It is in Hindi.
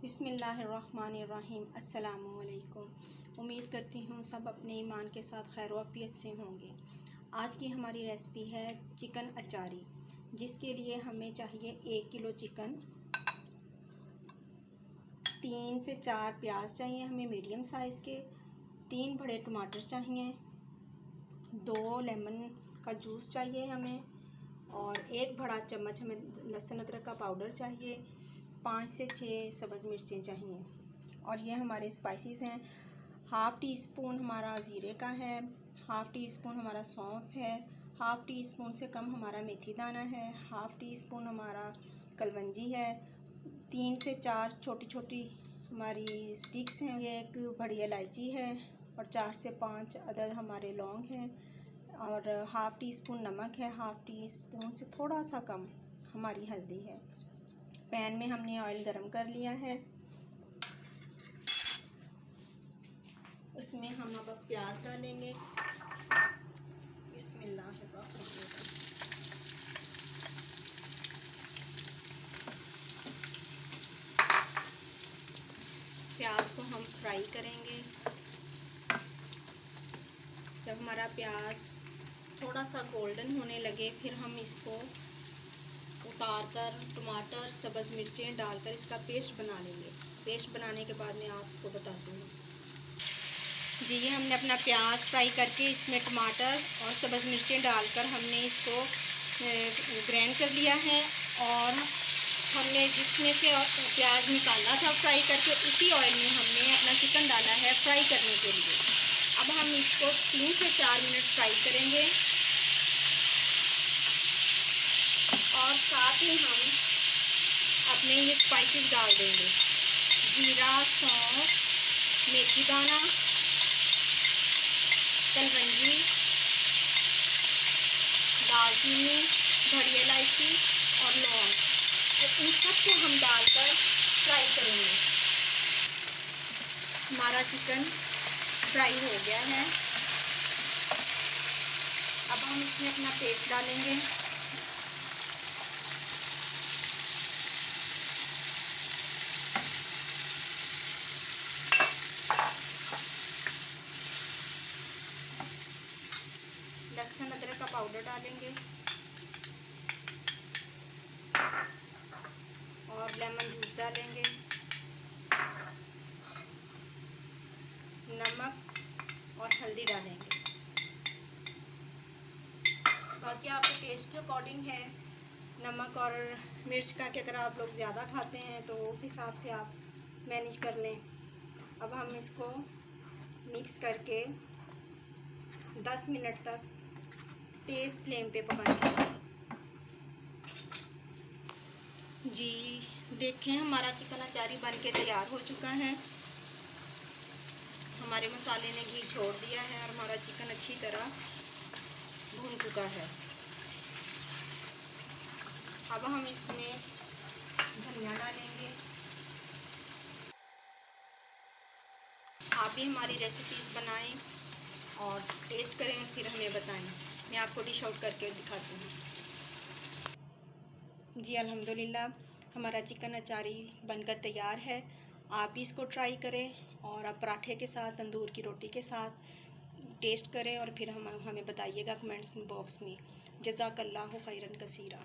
बिस्मिल्लाहिर्रहमानिर्रहीम। अस्सलामुअलैकुम। उम्मीद करती हूँ सब अपने ईमान के साथ खैर वाफ़ियत से होंगे। आज की हमारी रेसिपी है चिकन अचारी, जिसके लिए हमें चाहिए 1 किलो चिकन, 3 से 4 प्याज चाहिए हमें मीडियम साइज़ के, 3 बड़े टमाटर चाहिए, 2 लेमन का जूस चाहिए हमें, और 1 बड़ा चम्मच हमें लहसुन अदरक का पाउडर चाहिए, 5 से 6 सब्ज़ मिर्चें चाहिए। और ये हमारे स्पाइसेस हैं। हाफ़ टी स्पून हमारा ज़ीरे का है, हाफ़ टी स्पून हमारा सौंफ है, हाफ़ टी स्पून से कम हमारा मेथी दाना है, हाफ़ टी स्पून हमारा कलवंजी है, 3 से 4 छोटी छोटी हमारी स्टिक्स हैं, ये 1 बड़ी इलायची है, और 4 से 5 अदद हमारे लौंग हैं, और हाफ़ टी स्पून नमक है, हाफ़ टी स्पून से थोड़ा सा कम हमारी हल्दी है। पैन में हमने ऑयल गरम कर लिया है, उसमें हम अब प्याज डालेंगे। बिस्मिल्लाहिर्रहमानिर्रहीम। प्याज को हम फ्राई करेंगे। जब हमारा प्याज थोड़ा सा गोल्डन होने लगे, फिर हम इसको उतार कर टमाटर सब्ज़ मिर्चें डालकर इसका पेस्ट बना लेंगे। पेस्ट बनाने के बाद मैं आपको बताती हूँ जी। ये हमने अपना प्याज फ्राई करके इसमें टमाटर और सब्ज़ मिर्चें डालकर हमने इसको ग्राइंड कर लिया है, और हमने जिसमें से प्याज निकाला था फ्राई करके, उसी ऑयल में हमने अपना चिकन डाला है फ्राई करने के लिए। अब हम इसको 3 से 4 मिनट फ्राई करेंगे, और साथ ही हम अपने ये स्पाइसेस डाल देंगे। जीरा, सौंफ, मेथी दाना, कलवंजी, दालचीनी, बड़ी इलायची और लौंग, तो इन सब को हम डालकर फ्राई करेंगे। हमारा चिकन फ्राई हो गया है। अब हम इसमें अपना पेस्ट डालेंगे। लहसुन अदरक का पाउडर डालेंगे, और लेमन जूस डालेंगे, नमक और हल्दी डालेंगे। बाकी आपके टेस्ट के अकॉर्डिंग है नमक और मिर्च का, कि अगर आप लोग ज़्यादा खाते हैं तो उस हिसाब से आप मैनेज कर लें। अब हम इसको मिक्स करके 10 मिनट तक तेज़ फ्लेम पे पकाएंगे जी। देखें, हमारा चिकन अचारी बन के तैयार हो चुका है। हमारे मसाले ने घी छोड़ दिया है, और हमारा चिकन अच्छी तरह भून चुका है। अब हम इसमें धनिया डालेंगे। आप भी हमारी रेसिपीज़ बनाएं और टेस्ट करें, फिर हमें बताएं। मैं आपको डिश आउट करके दिखाती हूँ जी। अल्हम्दुलिल्लाह हमारा चिकन अचारी बनकर तैयार है। आप भी इसको ट्राई करें, और आप पराठे के साथ, तंदूर की रोटी के साथ टेस्ट करें, और फिर हमें बताइएगा कमेंट्स बॉक्स में। जज़ाकल्लाहु खैरन कसीरा।